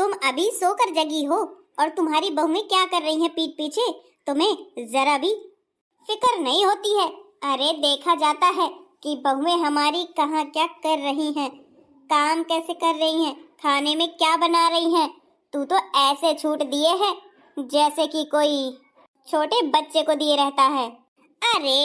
तुम अभी सोकर जगी हो और तुम्हारी बहुएं क्या कर रही हैं पीठ पीछे, तुम्हें जरा भी फिक्र नहीं होती है। अरे देखा जाता है कि बहुएं हमारी कहाँ क्या कर रही हैं, काम कैसे कर रही हैं, खाने में क्या बना रही हैं। तू तो ऐसे छूट दिए है जैसे कि कोई छोटे बच्चे को दिए रहता है। अरे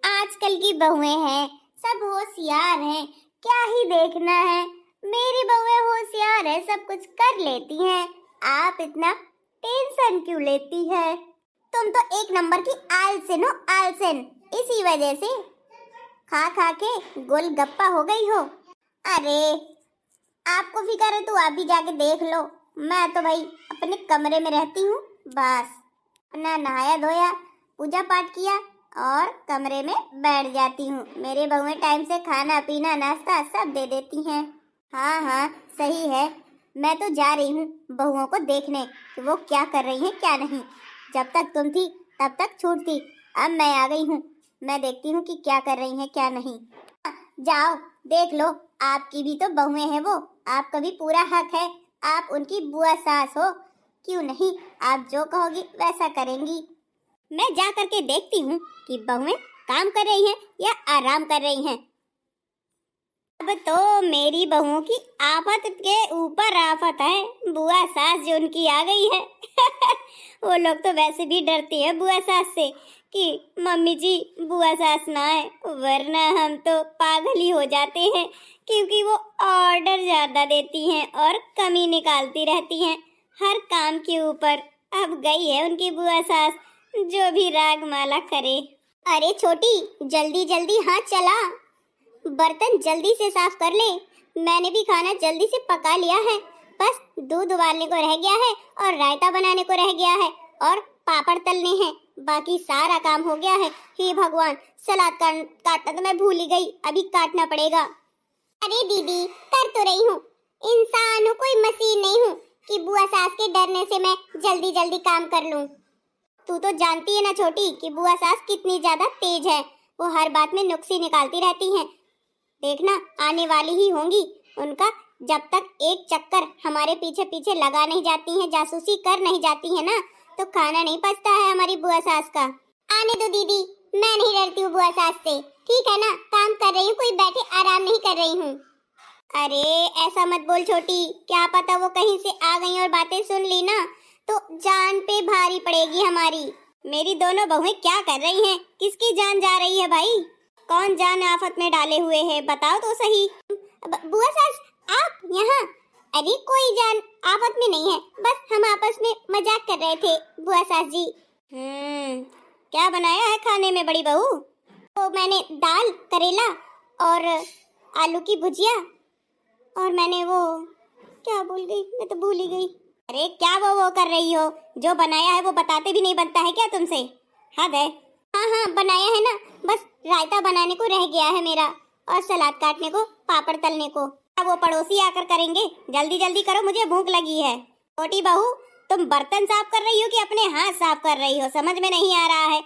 आजकल की बहुएं हैं, सब होशियार हैं, क्या ही देखना है। मेरी बहुएं होशियार है, सब कुछ कर लेती हैं। आप इतना टेंशन क्यों लेती है? तुम तो एक नंबर की आलसेन हो, आलसेन। इसी वजह से खा खा के गोलगप्पा हो गई हो। अरे आपको फिक्र है तो आप भी जाके देख लो। मैं तो भाई अपने कमरे में रहती हूँ, बस अपना नहाया धोया, पूजा पाठ किया और कमरे में बैठ जाती हूँ। मेरे बहुएं टाइम से खाना पीना नाश्ता सब दे देती हैं। हाँ हाँ सही है, मैं तो जा रही हूँ बहुओं को देखने कि वो क्या कर रही हैं क्या नहीं। जब तक तुम थी तब तक छूट थी, अब मैं आ गई हूँ, मैं देखती हूँ कि क्या कर रही हैं क्या नहीं। जाओ देख लो, आपकी भी तो बहुएं हैं वो, आपका भी पूरा हक है, आप उनकी बुआ सास हो। क्यों नहीं, आप जो कहोगी वैसा करेंगी। मैं जा करके देखती हूँ कि बहुएं काम कर रही हैं या आराम कर रही हैं। अब तो मेरी बहुओं की आफत के ऊपर आफत है, बुआ सास जो उनकी आ गई है। वो लोग तो वैसे भी डरती है बुआ सास से कि मम्मी जी बुआ सास ना आए, वरना हम तो पागल ही हो जाते हैं, क्योंकि वो ऑर्डर ज्यादा देती हैं और कमी निकालती रहती हैं हर काम के ऊपर। अब गई है उनकी बुआ सास, जो भी राग माला करे। अरे छोटी जल्दी जल्दी हाथ चला, बर्तन जल्दी से साफ कर ले। मैंने भी खाना जल्दी से पका लिया है, बस दूध उबालने को रह गया है और रायता बनाने को रह गया है और पापड़ तलने हैं, बाकी सारा काम हो गया है। हे भगवान, सलाद काटना तो मैं भूल ही गई, अभी काटना पड़ेगा। अरे दीदी कर तो रही हूँ, इंसान हूँ कोई मशीन नहीं हूँ कि बुआ सास के डरने से मैं जल्दी जल्दी काम कर लूँ। तू तो जानती है ना छोटी कि बुआ सास कितनी ज्यादा तेज है, वो हर बात में नुक्स निकालती रहती हैं। देखना आने वाली ही होंगी, उनका जब तक एक चक्कर हमारे पीछे पीछे लगा नहीं जाती हैं, जासूसी कर नहीं जाती है ना, तो खाना नहीं पचता है हमारी बुआ सास का। आने दो दीदी, मैं नहीं डरती हूँ बुआ सास से, ठीक है ना, काम कर रही हूँ, कोई बैठे आराम नहीं कर रही हूँ। अरे ऐसा मत बोल छोटी, क्या पता वो कहीं से आ गई और बातें सुन ली ना तो जान पे भारी पड़ेगी हमारी। मेरी दोनों बहुएं क्या कर रही हैं, किसकी जान जा रही है भाई? कौन जान आफत में डाले हुए है, बताओ तो सही। बुआ सास आप यहाँ? अरे कोई जान आफत में नहीं है, बस हम आपस में मजाक कर रहे थे बुआ सास जी। क्या बनाया है खाने में बड़ी बहू? तो मैंने दाल, करेला और आलू की भुजिया, और मैंने वो क्या भूल गई, मैं तो भूल ही गई। अरे क्या वो कर रही हो, जो बनाया है वो बताते भी नहीं बनता है क्या तुमसे? हद है। हाँ हाँ बनाया है ना, बस रायता बनाने को रह गया है मेरा और सलाद काटने को, पापड़ तलने को। अब वो पड़ोसी आकर करेंगे, जल्दी जल्दी करो, मुझे भूख लगी है। छोटी बहू तुम बर्तन साफ कर रही हो कि अपने हाथ साफ कर रही हो, समझ में नहीं आ रहा है।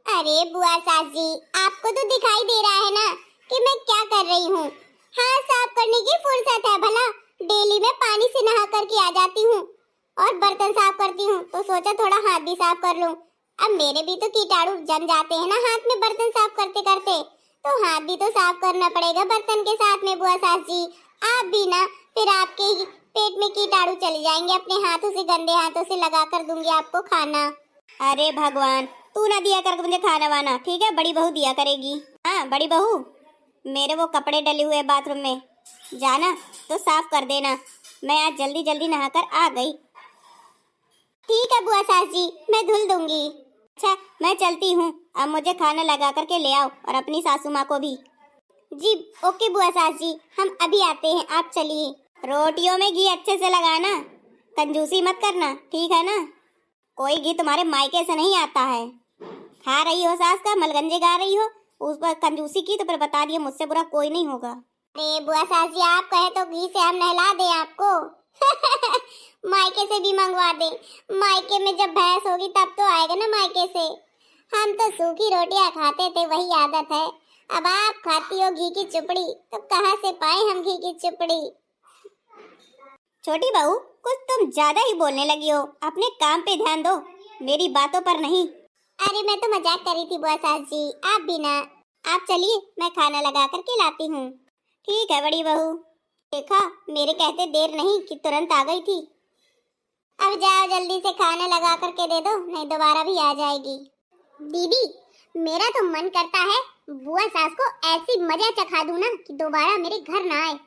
अरे बुआ सास जी आपको तो दिखाई दे रहा है ना कि मैं क्या कर रही हूँ, हाथ साफ करने की फुर्सत है भला, डेली में पानी से नहा करके आ जाती हूँ और बर्तन साफ करती हूँ, तो सोचा थोड़ा हाथ भी साफ कर लूँ। अब मेरे भी तो कीटाणु जम जाते हैं ना हाथ में बर्तन साफ करते करते, तो हाथ भी तो साफ करना पड़ेगा बर्तन के साथ में बुआ सास जी। आप भी ना, फिर आपके ही पेट में कीटाणु चले जाएंगे, अपने हाथों से, गंदे हाथों से लगा कर दूंगी आपको खाना। अरे भगवान, तू ना दिया कर मुझे खाना वाना, ठीक है, बड़ी बहू दिया करेगी। हाँ बड़ी बहू, मेरे वो कपड़े डले हुए बाथरूम में, जाना तो साफ कर देना, मैं आज जल्दी जल्दी नहाकर आ गई। ठीक है बुआ सास जी, मैं धुल दूंगी। अच्छा मैं चलती हूँ, अब मुझे खाना लगा करके ले आओ और अपनी सासू माँ को भी। जी ओके बुआ सास जी, हम अभी आते हैं, आप चलिए। रोटियों में घी अच्छे से लगाना, कंजूसी मत करना, ठीक है ना? कोई घी तुम्हारे मायके से नहीं आता है। खा रही हो सास का मलगंजे गा रही हो, उस पर कंजूसी की तो फिर बता दिए, मुझसे बुरा कोई नहीं होगा। अरे बुआ सास जी आप कहे तो घी से हम नहला दें आपको। मायके से भी मंगवा दे, मायके में जब भैंस होगी तब तो आएगा ना मायके से। हम तो सूखी रोटियां खाते थे, वही आदत है, अब आप खाती हो घी की चुपड़ी, तो कहाँ से पाए हम घी की चुपड़ी। छोटी बहू, कुछ तुम ज्यादा ही बोलने लगी हो। अपने काम पे ध्यान दो, मेरी बातों पर नहीं। अरे मैं तो मजाक कर रही थी बुआ सास जी, आप भी ना। आप चलिए, मैं खाना लगा कर के लाती हूँ। ठीक है बड़ी बहू। देखा, मेरे कहते देर नहीं कि तुरंत आ गई थी। अब जाओ, जल्दी से खाना लगा कर के दे दो, नहीं दोबारा भी आ जाएगी। दीदी, मेरा तो मन करता है बुआ सास को ऐसी मजा चखा दूं ना कि दोबारा मेरे घर ना आए।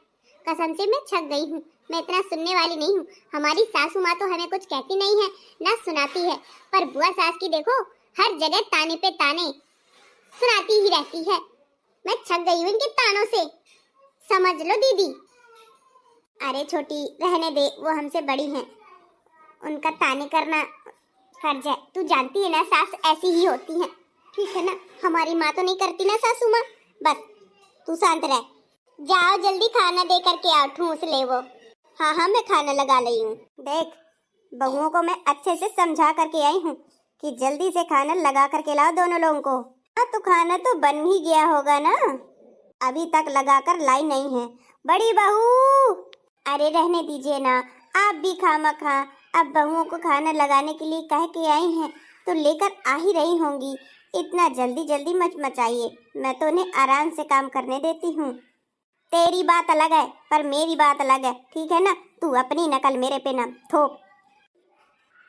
कसम से मैं छक गई हूँ, मैं इतना सुनने वाली नहीं हूँ। हमारी सासू माँ तो हमें कुछ कहती नहीं है, ना सुनाती है, पर बुआ सास की देखो, हर जगह ताने पे ताने सुनाती ही रहती है। मैं छक गई हूँ इनके तानों से, समझ लो दीदी। अरे छोटी, रहने दे, वो हमसे बड़ी हैं, उनका ताने करना फर्ज है। तू जानती है ना, सास ऐसी ही होती है। ठीक है ना, हमारी माँ तो नहीं करती ना सासू माँ। बस तू शांत रह। जाओ जल्दी खाना दे करके आओ, ठूस ले वो। हाँ हाँ, मैं खाना लगा रही हूँ। देख, बहुओं को मैं अच्छे से समझा करके आई हूँ कि जल्दी से खाना लगा करके लाओ दोनों लोगों को। हाँ, तो खाना तो बन ही गया होगा ना, अभी तक लगा कर लाई नहीं है। बड़ी बहू, अरे रहने दीजिए ना, आप भी खामखा अब बहुओं को खाना लगाने के लिए कह के आई हैं तो लेकर आ ही रही होंगी। इतना जल्दी जल्दी मत मचाइए, मैं तो उन्हें आराम से काम करने देती हूँ। तेरी बात अलग है, पर मेरी बात अलग है, ठीक है ना। तू अपनी नकल मेरे पे ना थोप।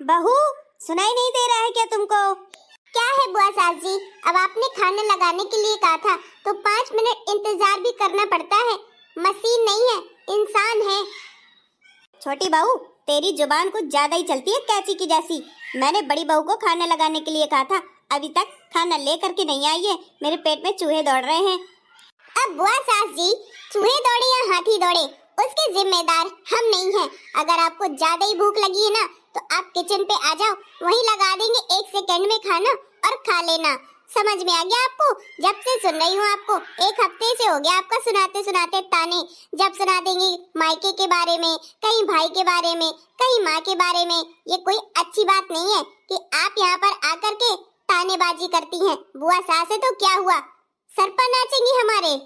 बहू, सुनाई नहीं दे रहा है क्या तुमको? क्या है बुआ सास जी, अब आपने खाना लगाने के लिए कहा था तो 5 मिनट इंतजार भी करना पड़ता है। मशीन नहीं है, इंसान है। छोटी बहू, तेरी जुबान कुछ ज्यादा ही चलती है कैची की जैसी। मैंने बड़ी बहू को खाना लगाने के लिए कहा था, अभी तक खाना लेकर के नहीं आई है। मेरे पेट में चूहे दौड़ रहे हैं। अब बुआ सास जी, चूहे दौड़े या हाथी दौड़े, उसके जिम्मेदार हम नहीं हैं। अगर आपको ज्यादा ही भूख लगी है ना तो आप किचन पे आ जाओ, वहीं लगा देंगे 1 सेकंड में खाना और खा लेना। समझ में आ गया आपको? जब से सुन रही हूँ आपको, 1 हफ्ते से हो गया आपका सुनाते सुनाते ताने। जब सुना देंगे मायके के बारे में, कहीं भाई के बारे में, कहीं माँ के बारे में। ये कोई अच्छी बात नहीं है कि आप यहाँ पर आकर के तानेबाजी करती हैं। बुआ सास है तो क्या हुआ, सर पर नाचेंगी हमारे?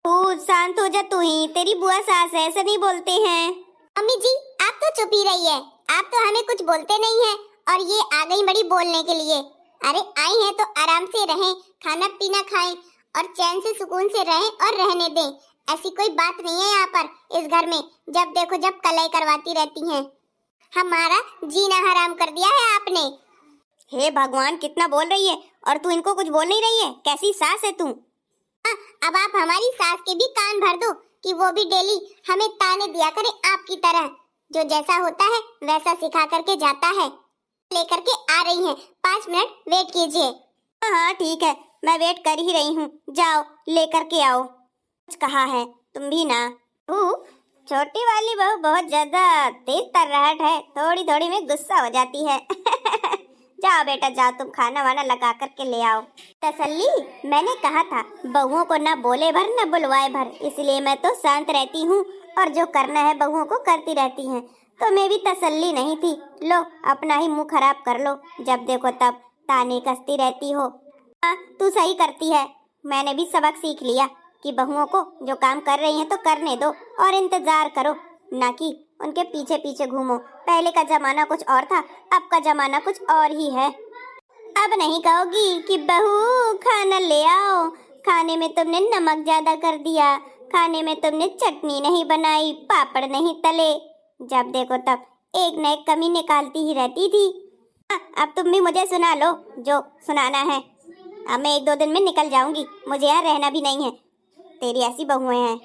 तू शांत हो जा, तू ही तेरी बुआ सास है, ऐसा नहीं बोलते हैं। अम्मी जी, आप तो चुप ही रही है, आप तो हमें कुछ बोलते नहीं हैं और ये आ गई बड़ी बोलने के लिए। अरे आई हैं तो आराम से रहें, खाना पीना खाएं और चैन से सुकून से रहें और रहने दें। ऐसी कोई बात नहीं है यहाँ पर इस घर में, जब देखो जब कलाई करवाती रहती हैं। हमारा जीना हराम कर दिया है आपने। हे भगवान, कितना बोल रही है और तू इनको कुछ बोल नहीं रही है? कैसी सास है तू? अब आप हमारी सास के भी कान भर दो कि वो भी डेली हमें ताने दिया करे आपकी तरह। जो जैसा होता है वैसा सिखा करके जाता है। लेकर के आ रही हैं, 5 मिनट वेट कीजिए। हाँ ठीक है, मैं वेट कर ही रही हूँ, जाओ लेकर के आओ। कुछ कहा है तुम भी ना। छोटी वाली बहू बहुत ज्यादा तेज तर्राहट है, थोड़ी थोड़ी में गुस्सा हो जाती है। जाओ बेटा जाओ, तुम खाना वाना लगा करके ले आओ। तसल्ली, मैंने कहा था बहुओं को ना बोले भर ना बुलवाए भर, इसलिए मैं तो शांत रहती हूँ और जो करना है बहुओं को करती रहती हैं। तो मैं भी तसल्ली नहीं थी, लो अपना ही मुंह खराब कर लो, जब देखो तब ताने कसती रहती हो। हाँ तू सही करती है, मैंने भी सबक सीख लिया कि बहुओं को जो काम कर रही हैं तो करने दो और इंतजार करो, ना कि उनके पीछे पीछे घूमो। पहले का जमाना कुछ और था, अब का जमाना कुछ और ही है। अब नहीं कहोगी कि बहू खाना ले आओ, खाने में तुमने नमक ज्यादा कर दिया, खाने में तुमने चटनी नहीं बनाई, पापड़ नहीं तले। जब देखो तब एक न एक कमी निकालती ही रहती थी। अब तुम भी मुझे सुना लो जो सुनाना है। अब मैं 1-2 दिन में निकल जाऊंगी, मुझे यहाँ रहना भी नहीं है। तेरी ऐसी बहुएं हैं।